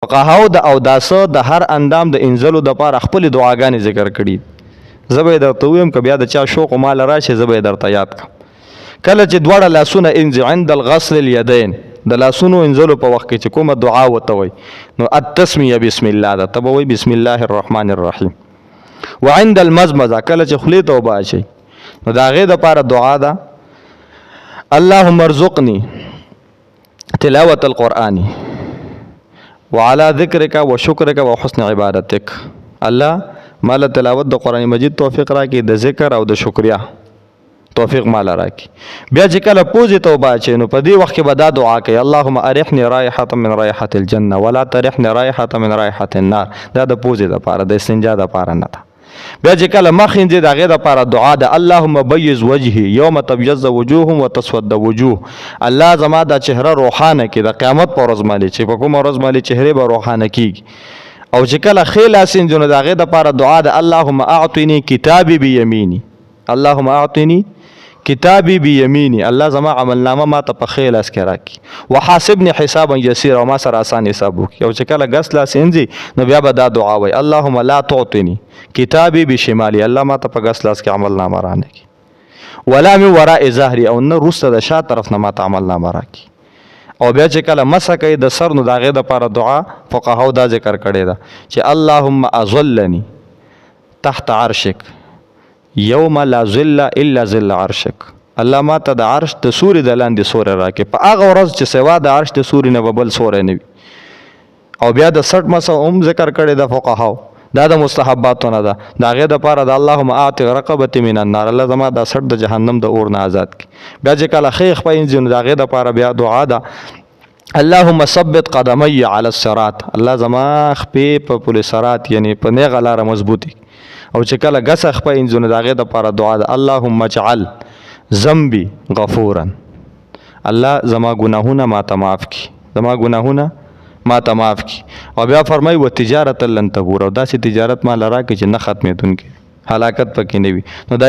فقهاو د اوداسه د هر اندام د انزلو د پاره خپل دعاګانې ذکر کړي. زبې درته ویم که بیا د چا شوق مال راشي زبې درته یاد کړم. کله چې دواړه لاسونه انځي عند الغسل الیدین د لاسونو انزلو په وخت کې چې کومه دعا وته وي نو التسمیه بسم الله ده ته به وایي بسم الله الرحمن الرحیم. وعند المزمزه کله چې خولې ته اوبه اچوي نو د هغې دپاره دعا ده اللهم ارزقني تلاوة القرآن وعلى ذکرک و شکرک و حسن عبادتک. الله مال تلاوت د قرآن مجید توفیق راکړي، د ذکر او د شکریا توفیق مال راکړي. بیا چې کله پوزې توبه اچوي نو په دې وخت کې به دا دعا کوي اللهم ارحني رایحة من رایحة الجنه ولا ترحني رایحة من رایحة النار. دا د پوزې دپاره د استنجا دپاره نه ده. بیا چې کله مخ انځي د هغې دپاره دعا ده اللهم بیض وجهي یوم تبیض وجوه وتسود وجوه. الله زما دا چهره روښانه کړي د قیامت په ورځ باندې چې په کومه ورځ باندې چهرې به روښانه کیږي. او چې کله ښې لاس انځو نو د هغې دپاره دعا ده اللهم اعطني کتابي بیمیني اللهم اعطني کتابی بیمینی. الله زما عملنامه ما ته په ښې لاس کې راکړي. وحاسبني حسابا یسیرا او ما سره آسان حساب وکړي. او چې کله ګس لاس انځي نو بیا به دا دعا وایي اللهم لا تعطني کتابی بشمالي. الله ما ته په ګس لاس کې عملنامه رانه کړي ولا من وراء ظهري او نه وروسته د شا طرف نه ما ته عملنامه راکړي. او بیا چې کله مسح کوي د سر نو د هغې دپاره دعا فقهاو دا ذکر کړې ده چې اللهم اظلني تحت عرشک یوم لا ظل الا ظل عرشک. الله ما ته د عرش د سوري د لاندې سوری راکړي په هغه ورځ چې سوا د عرش د سوري نه به بل سوری نه وي. او بیا د سټ مسح هم ذکر کړی د فقهاو دا د مستحباتو نه ده. د هغې دپاره د اللهم اعتق رقبتي من النار. الله زما دا سټ د جهنم د اور نه آزاد کړي. بیا چې کله ښې خپه انځي نو د هغې دپاره بیا دعا ده اللهم ثبت قدمی علی الصراط. الله زما خپې په پل صراط یعنی په نیغه لاره مضبوطي. او چې کله ګسه خپه انځو نو د هغې دپاره دعا ده اللهم اجعل ذنبي غفورا. الله زما ګناهونه ماته معاف کړي زما ګناهونه ماته معاف کړي. او بیا فرمایي و تجارت لن تبور او داسې تجارت ماله راکړي چې نه ختمېدونکې هلاکت پکې نه وي. نو دا